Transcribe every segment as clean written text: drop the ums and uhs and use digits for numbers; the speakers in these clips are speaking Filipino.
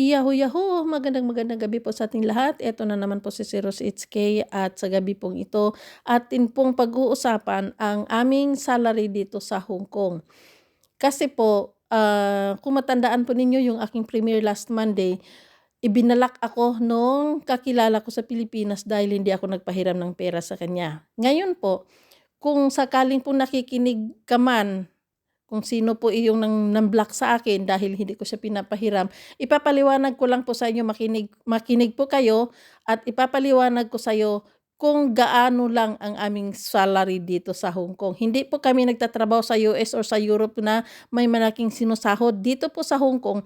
Yahoo! Yahoo! Magandang gabi po sa ating lahat. Ito na naman po si 06K at sa gabi pong ito atin pong pag-uusapan ang aming salary dito sa Hong Kong. Kasi po, kung matandaan po ninyo yung aking premiere last Monday, ibinalak ako nung kakilala ko sa Pilipinas dahil hindi ako nagpahiram ng pera sa kanya. Ngayon po, kung sakaling po nakikinig ka man, kung sino po iyong nang-block sa akin dahil hindi ko siya pinapahiram, ipapaliwanag ko lang po sa inyo, makinig po kayo at ipapaliwanag ko sa iyo kung gaano lang ang aming salary dito sa Hong Kong. Hindi po kami nagtatrabaho sa US or sa Europe na may malaking sinusahod. Dito po sa Hong Kong,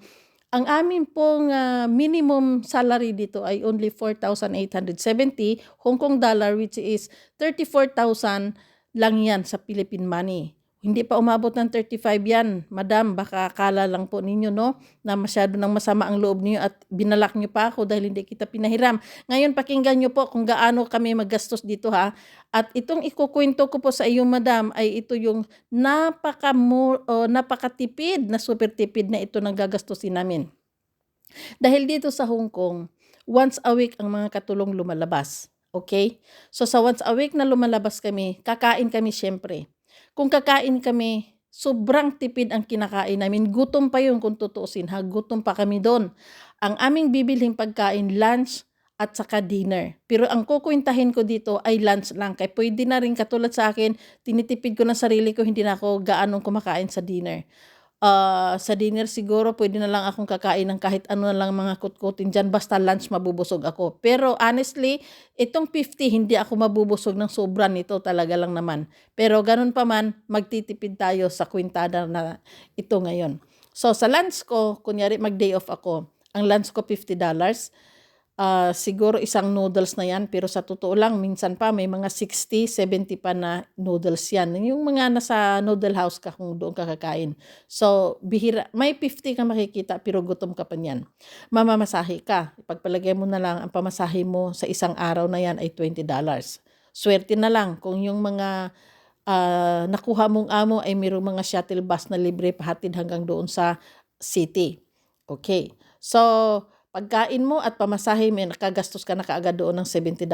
ang amin pong minimum salary dito ay only 4,870 Hong Kong dollar, which is 34,000 lang yan sa Philippine money. Hindi pa umabot ng 35 yan, madam. Baka akala lang po ninyo, no, na masyado nang masama ang loob niyo at binalak niyo pa ako dahil hindi kita pinahiram. Ngayon, pakinggan niyo po kung gaano kami maggastos dito, ha. At itong ikukwento ko po sa iyo, madam, ay ito yung napakatipid na super tipid na ito nang gagastusin namin. Dahil dito sa Hong Kong, once a week ang mga katulong lumalabas. Okay? So sa once a week na lumalabas kami, kakain kami syempre. Kung kakain kami, sobrang tipid ang kinakain namin. Gutom pa yun kung tutuusin, ha? Gutom pa kami doon. Ang aming bibilhin pagkain, lunch at saka dinner. Pero ang kukwentahin ko dito ay lunch lang. Kaya pwede na rin katulad sa akin, tinitipid ko na sarili ko, hindi na ako gaanong kumakain sa dinner. Sa dinner siguro pwede na lang akong kakain ng kahit ano na lang mga kutkutin dyan, basta lunch mabubusog ako. Pero honestly, itong 50 hindi ako mabubusog ng sobra nito, talaga lang naman. Pero ganun pa man, magtitipid tayo sa kwintada na ito ngayon. So sa lunch ko, kunyari mag-day off ako, ang lunch ko $50. Siguro isang noodles na yan, pero sa totoo lang, minsan pa may mga 60, 70 pa na noodles yan. Yung mga nasa noodle house ka kung doon ka kakain. So, bihira, may 50 ka makikita, pero gutom ka pa niyan. Mamamasahe ka. Ipagpalagay mo na lang, ang pamasahe mo sa isang araw na yan ay $20. Swerte na lang kung yung mga nakuha mong amo ay mayroong mga shuttle bus na libre pahatid hanggang doon sa city. Okay. So, pagkain mo at pamasahe mo, nakagastos ka na kaagad doon ng $70.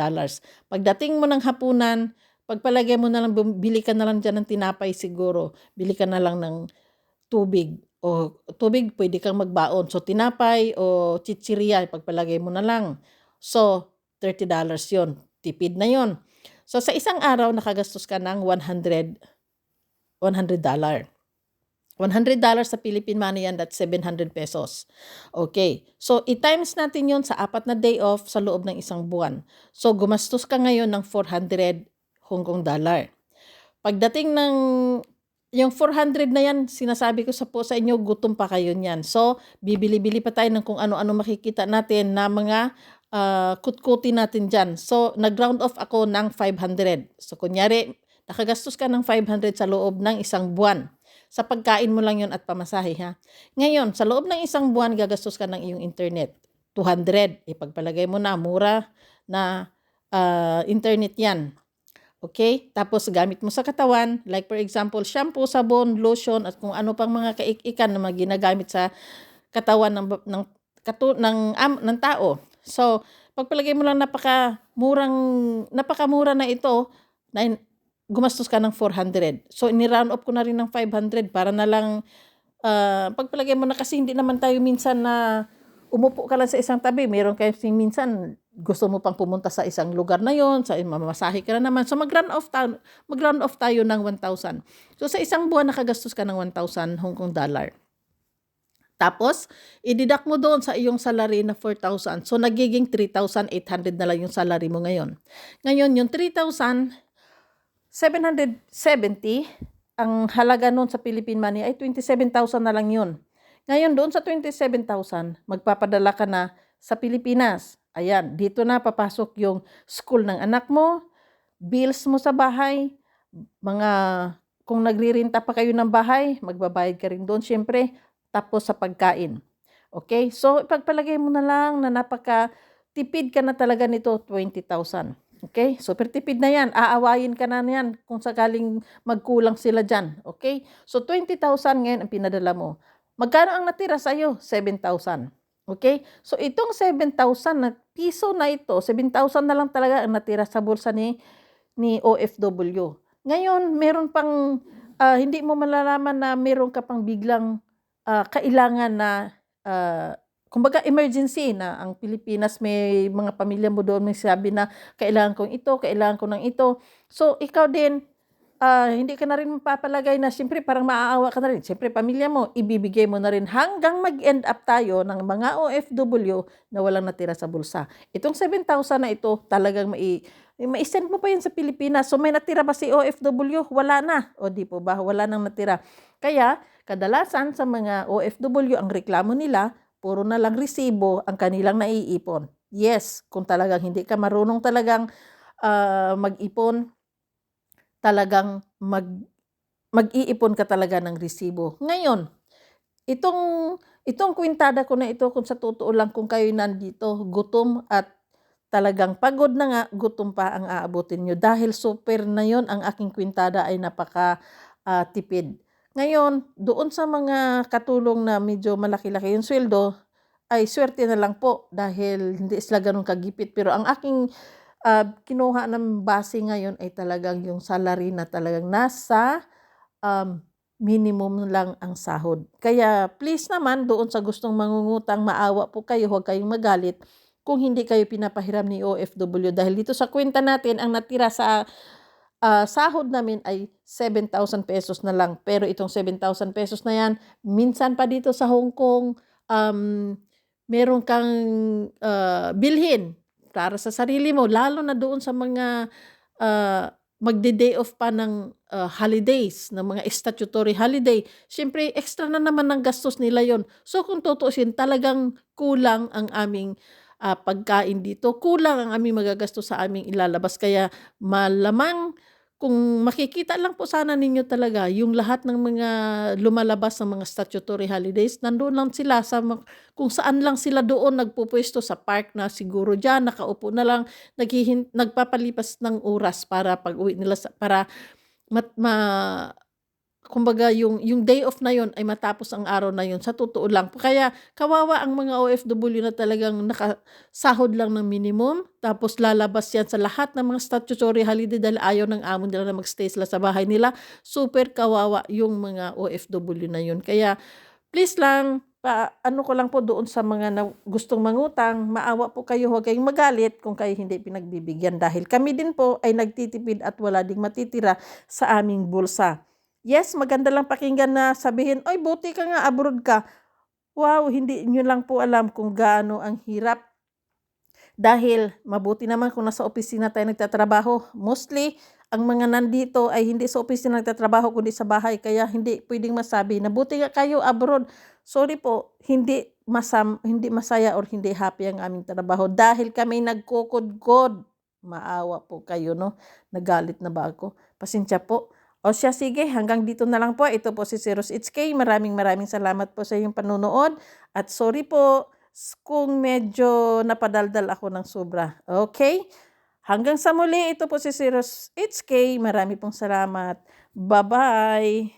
Pagdating mo ng hapunan, pagpalagay mo na lang, bili ka na lang dyan ng tinapay siguro. Bili ka na lang ng tubig. O tubig, pwede kang magbaon. So, tinapay o chichirya, pagpalagay mo na lang. So, $30 yon. Tipid na yon. So, sa isang araw, nakagastos ka ng $100. $100 sa Philippine money yan, that's 700 pesos. Okay. So, i-times natin yon sa 4 na day off sa loob ng isang buwan. So, gumastos ka ngayon ng 400 Hong Kong dollar. Pagdating ng yung 400 na yan, sinasabi ko sa inyo, gutom pa kayo niyan. So, bibili-bili pa tayo ng kung ano-ano makikita natin na mga kutkuti natin dyan. So, nag-round off ako ng 500. So, kunyari, nakagastos ka ng 500 sa loob ng isang buwan. Sa pagkain mo lang yon at pamasahe, ha. Ngayon, sa loob ng isang buwan, gagastos ka ng iyong internet. 200. Ipagpalagay mo na, mura na internet yan. Okay? Tapos, gamit mo sa katawan. Like for example, shampoo, sabon, lotion, at kung ano pang mga kaikikan na mga ginagamit sa katawan ng tao. So, pagpalagay mo lang napakamura na ito, na gumastos ka ng 400. So, ni-round up ko na rin ng 500 para na lang, pagpalagay mo na kasi hindi naman tayo minsan na umupo ka lang sa isang tabi. Meron kayo minsan, gusto mo pang pumunta sa isang lugar na yon, sa mamasahe ka na naman. So, mag-round off tayo ng 1,000. So, sa isang buwan, nakagastos ka ng 1,000 Hong Kong dollar. Tapos, i-deduct mo doon sa iyong salary na 4,000. So, nagiging 3,800 na lang yung salary mo ngayon. Ngayon, yung 3,770, ang halaga noon sa Philippine money ay 27,000 na lang yun. Ngayon, doon sa 27,000, magpapadala ka na sa Pilipinas. Ayan, dito na papasok yung school ng anak mo, bills mo sa bahay, kung nagririnta pa kayo ng bahay, magbabayad ka rin doon syempre, tapos sa pagkain. Okay? So, ipagpalagay mo na lang na napaka-tipid ka na talaga nito, 20,000. Okay? Super tipid na yan. Aawayin ka na yan kung sakaling magkulang sila dyan. Okay? So, 20,000 ngayon ang pinadala mo. Magkano ang natira sa'yo? 7,000. Okay? So itong 7,000 na piso na ito, 7,000 na lang talaga ang natira sa bulsa ni OFW. Ngayon, meron pang, hindi mo malalaman na meron ka pang biglang, kailangan na, kumbaga emergency na ang Pilipinas may mga pamilya mo doon may sabi na, "Kailangan kong ito, kailangan ko ng ito." So ikaw din, hindi ka na rin mapapalagay na siyempre parang maaawa ka na rin. Siyempre pamilya mo, ibibigay mo na rin hanggang mag-end up tayo ng mga OFW na walang natira sa bulsa. Itong 7,000 na ito talagang mai-send mo pa yun sa Pilipinas. So may natira ba si OFW? Wala na. O di po ba? Wala nang natira. Kaya kadalasan sa mga OFW ang reklamo nila, puro na lang resibo ang kanilang naiipon. Yes, kung talagang hindi ka marunong talagang mag-ipon, talagang mag-iipon ka talaga ng resibo. Ngayon, itong kwintada ko na ito, kung sa totoo lang, kung kayo nandito, gutom at talagang pagod na nga, gutom pa ang aabutin nyo. Dahil super na yon ang aking kwintada ay napaka tipid. Ngayon, doon sa mga katulong na medyo malaki-laki yung sweldo, ay swerte na lang po dahil hindi sila ganun kagipit. Pero ang aking kinuha ng base ngayon ay talagang yung salary na talagang nasa minimum lang ang sahod. Kaya please naman doon sa gustong mangungutang, maawa po kayo, huwag kayong magalit kung hindi kayo pinapahiram ni OFW dahil dito sa kwenta natin ang natira sa sahod namin ay 7,000 pesos na lang. Pero itong 7,000 pesos na yan, minsan pa dito sa Hong Kong, meron kang bilhin para sa sarili mo, lalo na doon sa mga magde-day off pa ng holidays, ng mga statutory holiday. Siyempre, extra na naman ng gastos nila yon. So kung tutuusin, talagang kulang ang aming pagkain dito. Kulang ang aming magagastos sa aming ilalabas. Kaya malamang kung makikita lang po sana ninyo talaga yung lahat ng mga lumalabas ng mga statutory holidays, nandoon lang sila sa kung saan lang sila doon nagpupwesto sa park na siguro diyan, nakaupo na lang, nagpapalipas ng oras para pag-uwi nila para kumbaga yung day off na yon ay matapos ang araw na yon sa totoo lang. Kaya kawawa ang mga OFW na talagang nakasahod lang ng minimum, tapos lalabas yan sa lahat ng mga statutory holiday dahil ayaw ng amo nila na magstay sila sa bahay nila. Super kawawa yung mga OFW na yun. Kaya please lang, ano ko lang po doon sa mga gustong mangutang, maawa po kayo, huwag kayong magalit kung kayo hindi pinagbibigyan dahil kami din po ay nagtitipid at wala ding matitira sa aming bulsa. Yes, maganda lang pakinggan na sabihin, "Oy, buti ka nga, abroad ka." Wow, hindi nyo lang po alam kung gaano ang hirap. Dahil mabuti naman kung nasa opisina tayo nagtatrabaho. Mostly, ang mga nandito ay hindi sa opisina nagtatrabaho kundi sa bahay. Kaya hindi pwedeng masabi na buti nga kayo abroad. Sorry po, hindi masaya or hindi happy ang aming trabaho. Dahil kami nagkukudkod. Maawa po kayo, no? Nagalit na ba ako? Pasensya po. O siya, sige, hanggang dito na lang po. Ito po si Zeros HK. Maraming salamat po sa iyong panunood. At sorry po kung medyo napadaldal ako ng sobra. Okay? Hanggang sa muli, ito po si Zeros HK. Marami pong salamat. Bye-bye!